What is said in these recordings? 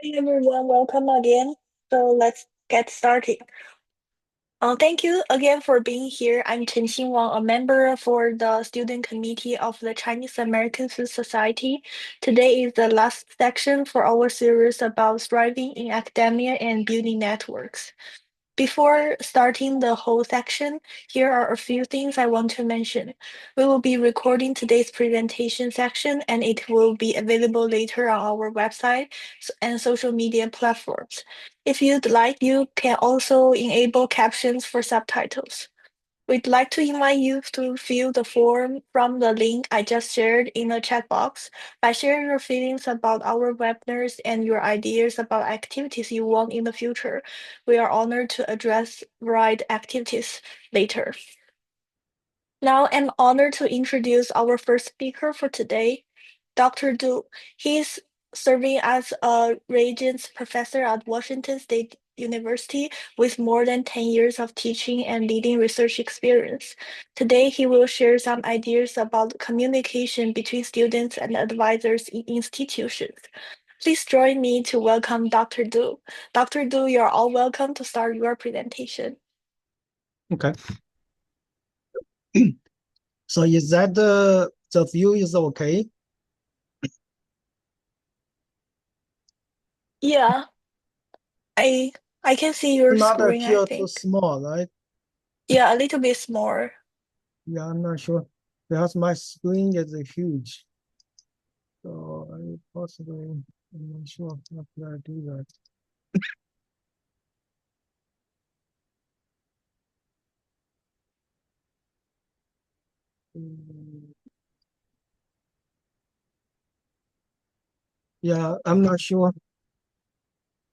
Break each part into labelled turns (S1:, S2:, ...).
S1: Hi everyone, welcome again. So let's get started. Thank you again for being here. I'm Chen Xinwang, a member for the student committee of the Chinese American Food Society. Today is the last section for our series about thriving in academia and building networks. Before starting the whole section, here are a few things I want to mention. We will be recording today's presentation section and it will be available later on our website and social media platforms. If you'd like, you can also enable captions for subtitles. We'd like to invite you to fill the form from the link I just shared in the chat box. By sharing your feelings about our webinars and your ideas about activities you want in the future, we are honored to address right activities later. Now I'm honored to introduce our first speaker for today, Dr. Du. He's serving as a Regents Professor at Washington State University with more than 10 years of teaching and leading research experience. Today, he will share some ideas about communication between students and advisors in institutions. Please join me to welcome Dr. Du. Dr. Du, you're all welcome to start your presentation.
S2: Okay. So is that the view is okay?
S1: Yeah, I I can see your
S2: Not
S1: screen, I
S2: appear too
S1: think.
S2: small, right?
S1: Yeah, a little bit smaller.
S2: Yeah, I'm not sure because my screen is huge. So I possibly, I'm not sure how can I do that. Mm, Yeah, I'm not sure.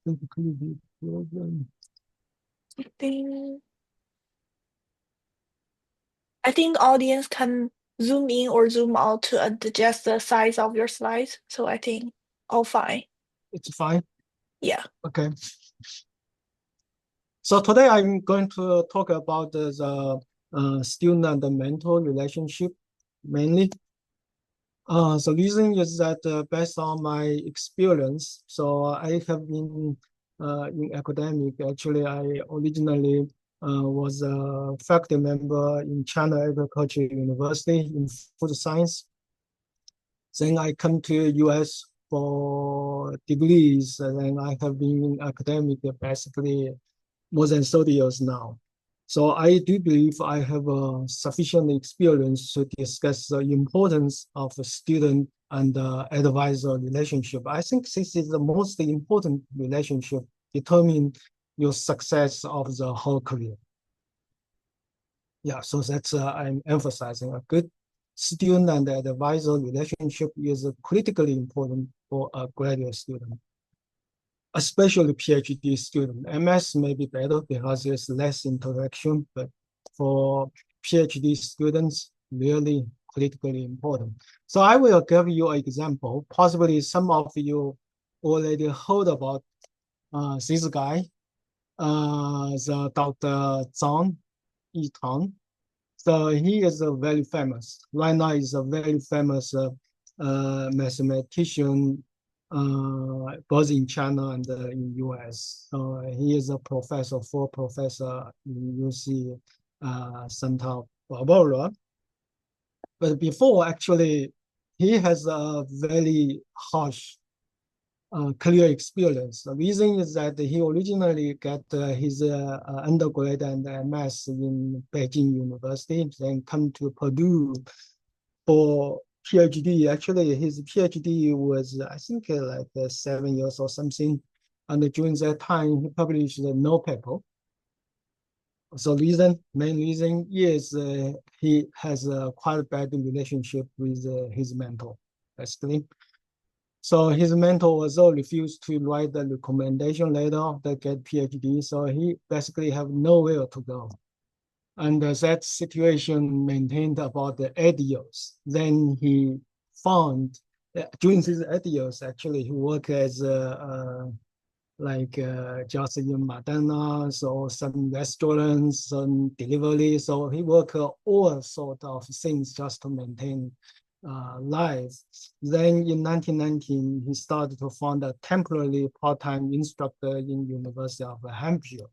S2: Think it could be problem.
S1: think I think audience can zoom in or zoom out to adjust the size of your slides. So I think all fine.
S2: It's fine.
S1: Yeah.
S2: Okay. So today I'm going to talk about the student and the mentor relationship mainly. The reason is that based on my experience, so I have been in academic. Actually, I originally was a faculty member in China Agricultural University in food science. Then I come to US for degrees, and then I have been in academic basically more than 30 years now. So I do believe I have sufficient experience to discuss the importance of a student and advisor relationship. I think this is the most important relationship determine your success of the whole career. Yeah, so that's I'm emphasizing a good student and advisor relationship is critically important for a graduate student, especially PhD student. MS may be better because there's less interaction, but for PhD students, really critically important. So I will give you an example. Possibly some of you already heard about this guy, the Dr. Zhang Yitang. So he is a very famous. Right now, he's a very famous mathematician, both in China and in US. So he is a professor, full professor in UC Santa Barbara. But before, actually, he has a very harsh career experience. The reason is that he originally got his undergrad and MS in Beijing University, then come to Purdue for PhD. Actually, his PhD was, I think, 7 years or something. And during that time, he published no paper. So main reason is he has a quite bad relationship with his mentor, basically. So his mentor also refused to write the recommendation letter of the get PhD. So he basically have nowhere to go. And that situation maintained about the 8 years. Then he found during his 8 years, actually, he worked as just in McDonald's or some restaurants, some delivery. So he worked all sort of things just to maintain. life. Then in 1919, he started to found a temporary part-time instructor in University of Hampshire.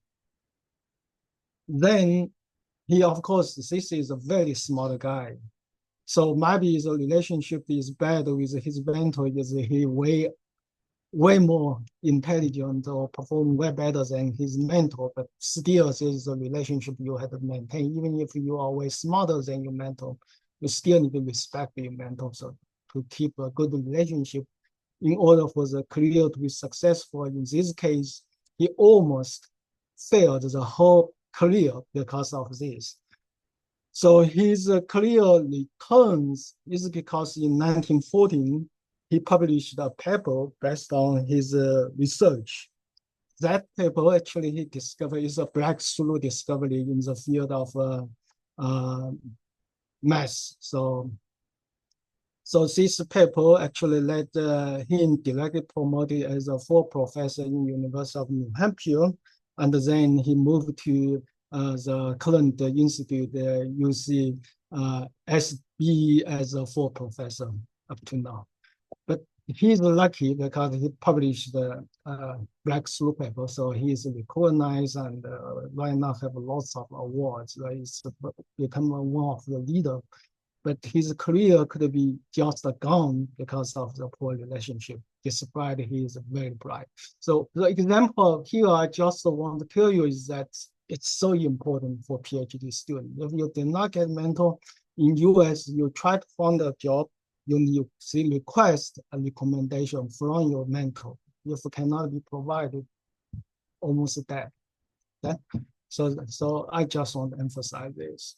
S2: Then he, of course, this is a very smart guy. So maybe the relationship is bad with his mentor, is he way more intelligent or perform way better than his mentor, but still there is a relationship you have to maintain. Even if you are way smarter than your mentor, you still need to respect your mentor. So to keep a good relationship in order for the career to be successful. In this case, he almost failed the whole career because of this. So his career returns is because in 1914, he published a paper based on his research. That paper actually he discovered is a breakthrough discovery in the field of math. So this paper actually led him directly promoted as a full professor in University of New Hampshire, and then he moved to the current institute, UC SB, as a full professor up to now. But he's lucky because he published the breakthrough paper, so he's recognized and right now have lots of awards. Right? He's become one of the leaders. But his career could be just gone because of the poor relationship, despite he is very bright. So the example here I just want to tell you is that it's so important for PhD students. If you did not get mentor in US, you try to find a job, you need to request a recommendation from your mentor. If it cannot be provided, almost dead. Okay? So I just want to emphasize this.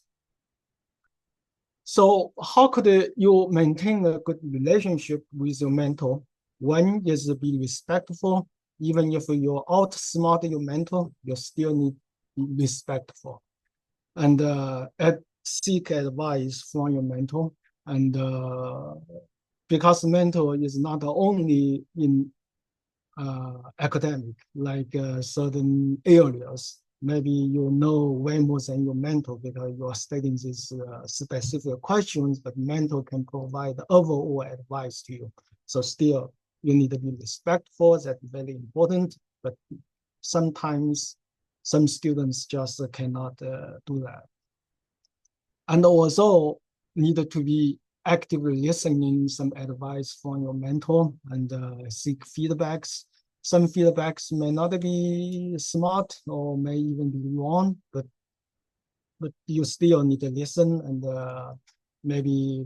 S2: So how could you maintain a good relationship with your mentor? One is to be respectful. Even if you outsmart your mentor, you still need to be respectful. And seek advice from your mentor. And because mentor is not only in academic, like certain areas, maybe you know way more than your mentor because you are studying these specific questions, but mentor can provide overall advice to you. So still, you need to be respectful. That's very important. But sometimes some students just cannot do that. And also need to be actively listening some advice from your mentor and seek feedbacks. Some feedbacks may not be smart or may even be wrong, but you still need to listen and maybe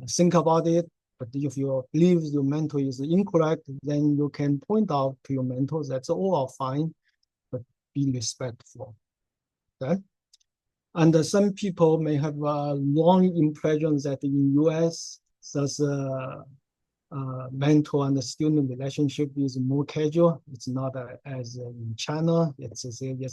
S2: think about it. But if you believe your mentor is incorrect, then you can point out to your mentor. That's all fine, but be respectful. Okay? And some people may have a wrong impression that in US, such mentor and student relationship is more casual. It's not as in China. It's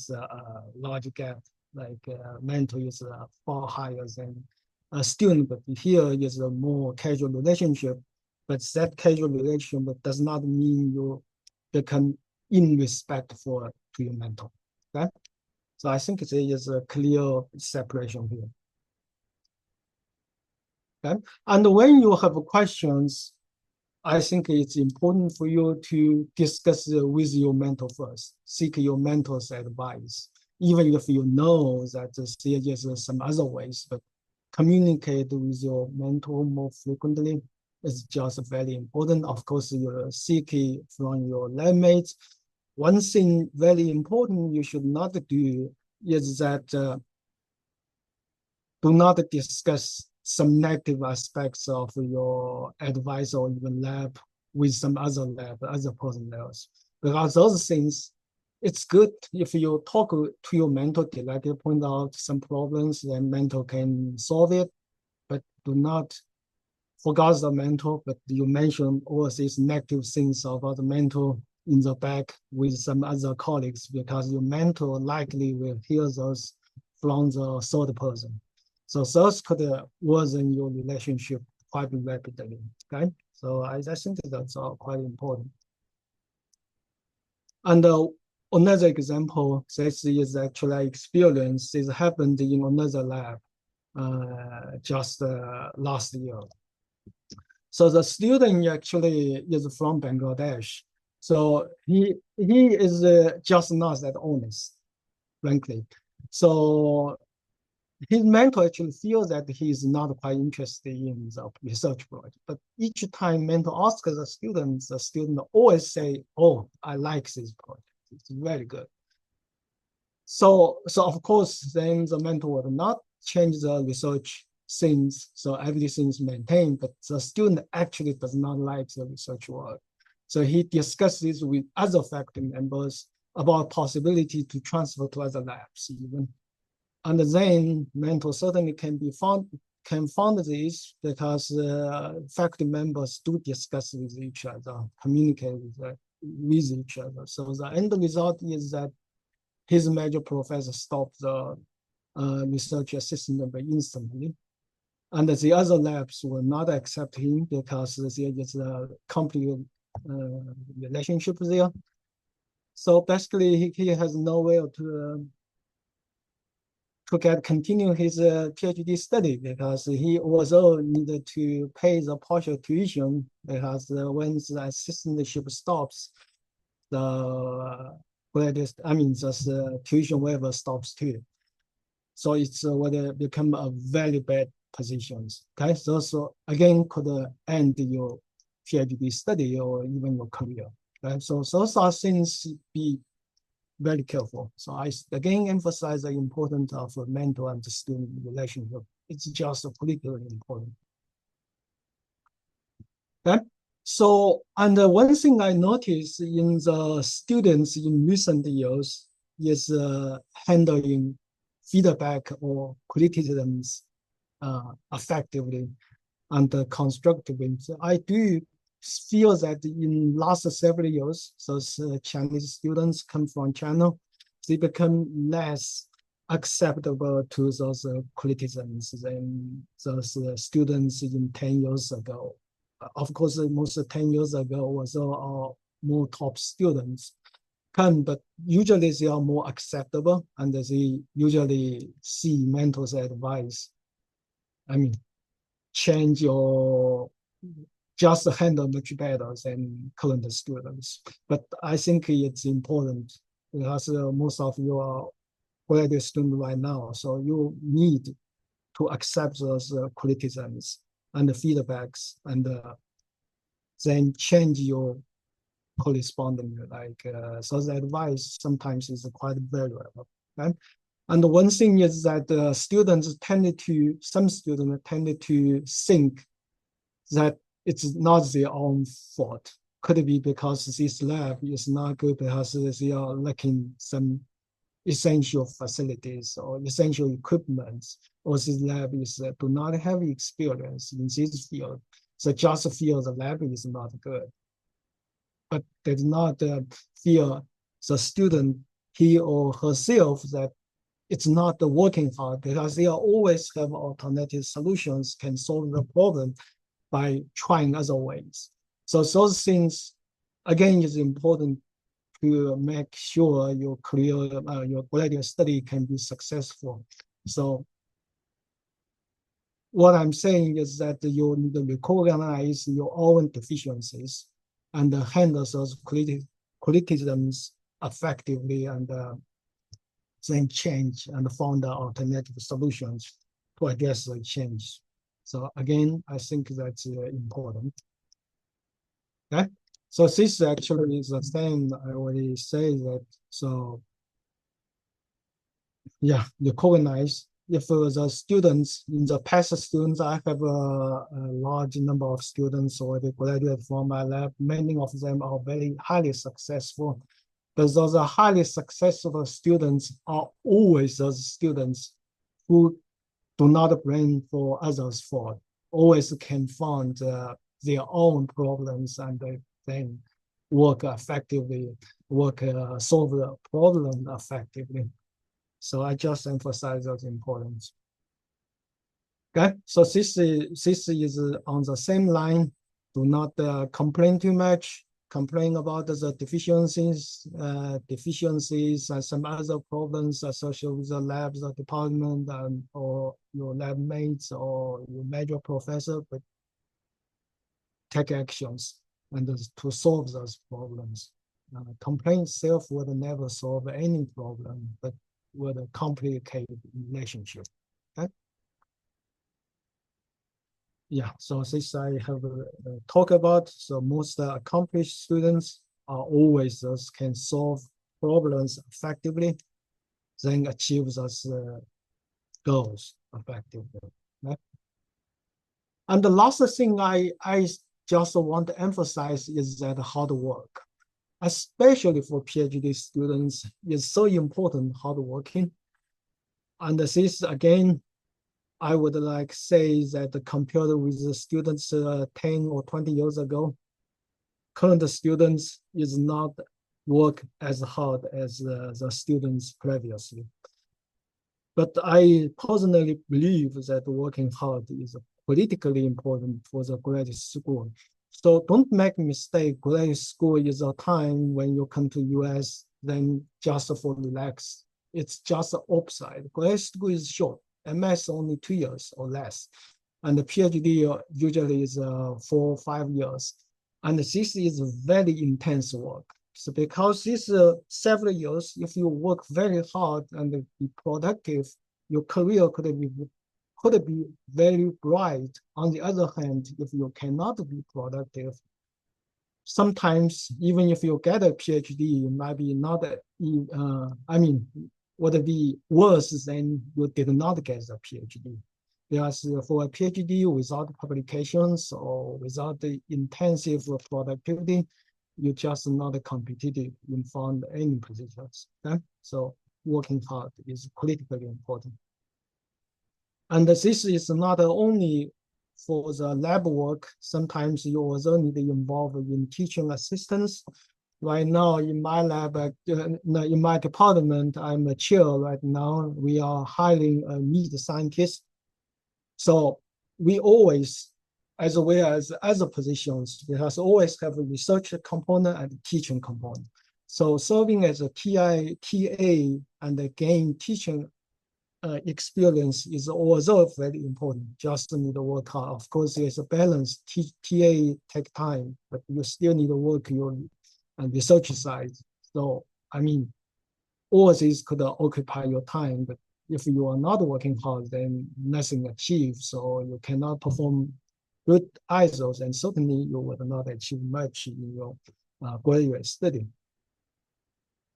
S2: a large gap. Like mentor is far higher than a student, but here is a more casual relationship. But that casual relationship does not mean you become irrespectful to your mentor. Okay? So I think there is a clear separation here. Okay? And when you have questions, I think it's important for you to discuss with your mentor first. Seek your mentor's advice, even if you know that there is some other ways, but communicate with your mentor more frequently is just very important. Of course, you seek it from your lab mates. One thing very important you should not do is that do not discuss some negative aspects of your advice or even lab with some other personnel. Because those things, it's good if you talk to your mentor directly, point out some problems, then mentor can solve it, but do not forget the mentor, but you mention all these negative things about the mentor in the back with some other colleagues because your mentor likely will hear those from the third person. So those could worsen your relationship quite rapidly, okay? So I think that's quite important. And another example, this is actually experience. This happened in another lab just last year. So the student actually is from Bangladesh. So he is just not that honest, frankly. So his mentor actually feels that he is not quite interested in the research project. But each time mentor asks the student always say, "Oh, I like this project. It's very good." So of course, then the mentor will not change the research things, so everything is maintained, but the student actually does not like the research work. So he discusses with other faculty members about possibility to transfer to other labs even. And then mentor certainly can fund this because faculty members do discuss with each other, communicate with each other. So the end result is that his major professor stopped the research assistant member instantly. And the other labs will not accept him because there is a complicated relationship there. So basically, he has nowhere to continue his PhD study because he also needed to pay the partial tuition because when the assistantship stops, the the tuition waiver stops too. So it's would become a very bad positions. Okay, so again could end your PhD study or even your career. Right, so those are things to be very careful. So I again emphasize the importance of a mentor and student relationship. It's just particularly important. Okay. So, and one thing I noticed in the students in recent years is handling feedback or criticisms effectively and constructively. So I do feel that in last several years, those Chinese students come from China, they become less acceptable to those criticisms than those students in 10 years ago. Of course, most 10 years ago was more top students come, but usually they are more acceptable and they usually see mentors' advice. I mean, change your just handle much better than current students. But I think it's important because most of you are graduate students right now, so you need to accept those criticisms and the feedbacks and then change your corresponding so the advice sometimes is quite valuable, right? And one thing is that some students tended to think that it's not their own fault. Could be because this lab is not good because they are lacking some essential facilities or essential equipment, or this lab do not have experience in this field. So just feel the lab is not good, but they do not feel the student, he or herself, that it's not working hard because they always have alternative solutions can solve the problem by trying other ways. So those things, again, is important to make sure your career, your graduate study can be successful. So what I'm saying is that you need to recognize your own deficiencies and handle those criticisms effectively and then change and find alternative solutions to address the change. So again, I think that's important. Okay, so this actually is the same. I already say that. So yeah, recognize if the students in the past students, I have a large number of students already graduated from my lab. Many of them are very highly successful. But those are highly successful students are always those students who do not blame for others' fault, always can find their own problems and then work effectively, solve the problem effectively. So I just emphasize those importance. Okay, so this is on the same line. Do not complain too much. Complain about the deficiencies and some other problems associated with the labs, the department, or your lab mates or your major professor. But take actions and to solve those problems. Complaint itself would never solve any problem, but would complicate relationship. Okay? Yeah, so this I have talked about. So most accomplished students are always those can solve problems effectively, then achieve those goals effectively. Right? And the last thing I just want to emphasize is that hard work, especially for PhD students, is so important, hard working. And this again, I would like say that compared with the students 10 or 20 years ago, current students is not work as hard as the students previously. But I personally believe that working hard is politically important for the graduate school. So don't make a mistake. Graduate school is a time when you come to US, then just for relax. It's just the opposite. Graduate school is short. MS only 2 years or less. And the PhD usually is 4 or 5 years. And this is very intense work. So because this several years, if you work very hard and be productive, your career could be very bright. On the other hand, if you cannot be productive, sometimes even if you get a PhD, it might be not, would be worse than you did not get a PhD. Because for a PhD without publications or without the intensive productivity, you're just not competitive in found any positions. Okay? So working hard is critically important. And this is not only for the lab work. Sometimes you also need to involve in teaching assistants. Right now in my lab, in my department, I'm a chair right now. We are hiring a lead scientist. So we always, as well as other positions, we have always have a research component and a teaching component. So serving as a TA and gain teaching experience is also very important. Just need to work hard. Of course, there's a balance. TA take time, but you still need to work your research side. So, all these could occupy your time, but if you are not working hard, then nothing achieved. So you cannot perform good ISOs, and certainly you would not achieve much in your graduate study.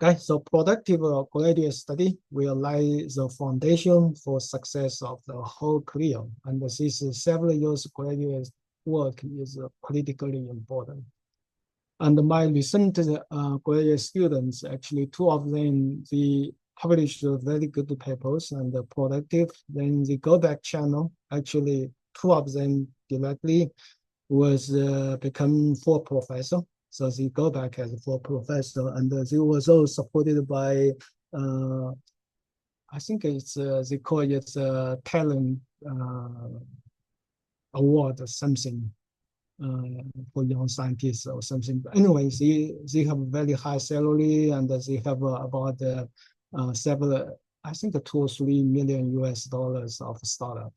S2: Okay, so productive graduate study will lay the foundation for success of the whole career. And this is several years graduate work is critically important. And my recent graduate students, actually 2 of them, they published very good papers and productive. Then the Go Back channel, actually 2 of them directly was become full professor. So they go back as a full professor, and they were also supported by, I think it's, they call it talent award or something for young scientists or something. But anyway, they have a very high salary, and they have about several, I think 2 or 3 million US dollars of startup.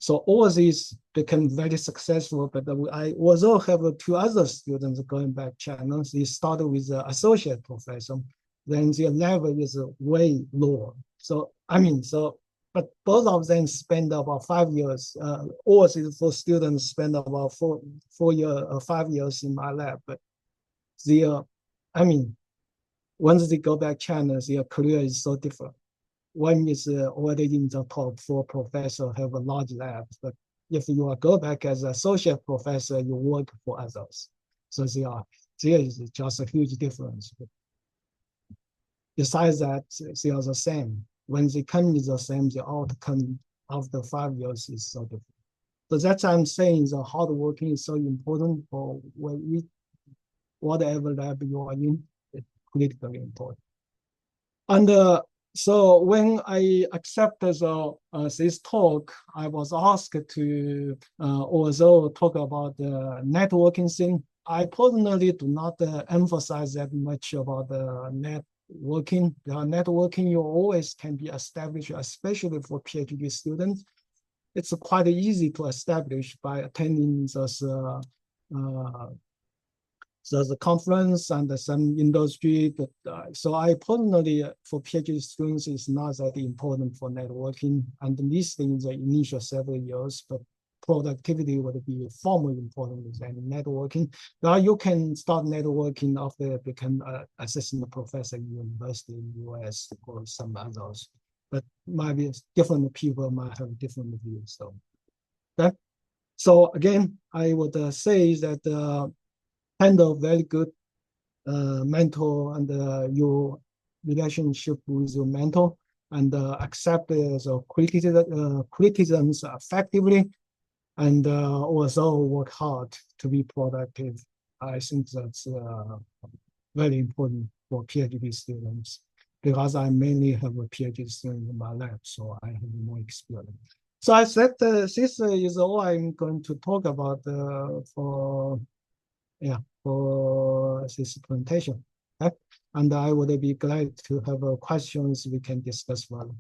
S2: So all of these became very successful, but I also have 2 other students going back channels. They started with an associate professor, then their level is way lower. But both of them spend about 5 years. All of these 4 students spend about 5 years in my lab. But once they go back channels, their career is so different. One is already in the top 4 professor, have a large lab. But if you go back as associate professor, you work for others. So there is just a huge difference. Besides that, they are the same. When they come is the same, the outcome after 5 years is so different. So that's why I'm saying the hard working is so important for whatever lab you are in, it's critically important. And so when I accepted this talk, I was asked to also talk about the networking thing. I personally do not emphasize that much about the networking. Networking, you always can be established, especially for PhD students. It's quite easy to establish by attending those the conference and some industry. So I personally, for PhD students, it's not that important for networking, and these things the initial several years, but productivity would be far more important than networking. Now you can start networking after become an assistant professor in university in the US or some others, but might be different people might have different views. So, okay. So again, I would say that handle very good mentor and your relationship with your mentor and accept the criticisms effectively and also work hard to be productive. I think that's very important for PhD students because I mainly have a PhD student in my lab, so I have more experience. So I said this is all I'm going to talk about for this presentation. Okay? And I would be glad to have questions we can discuss further.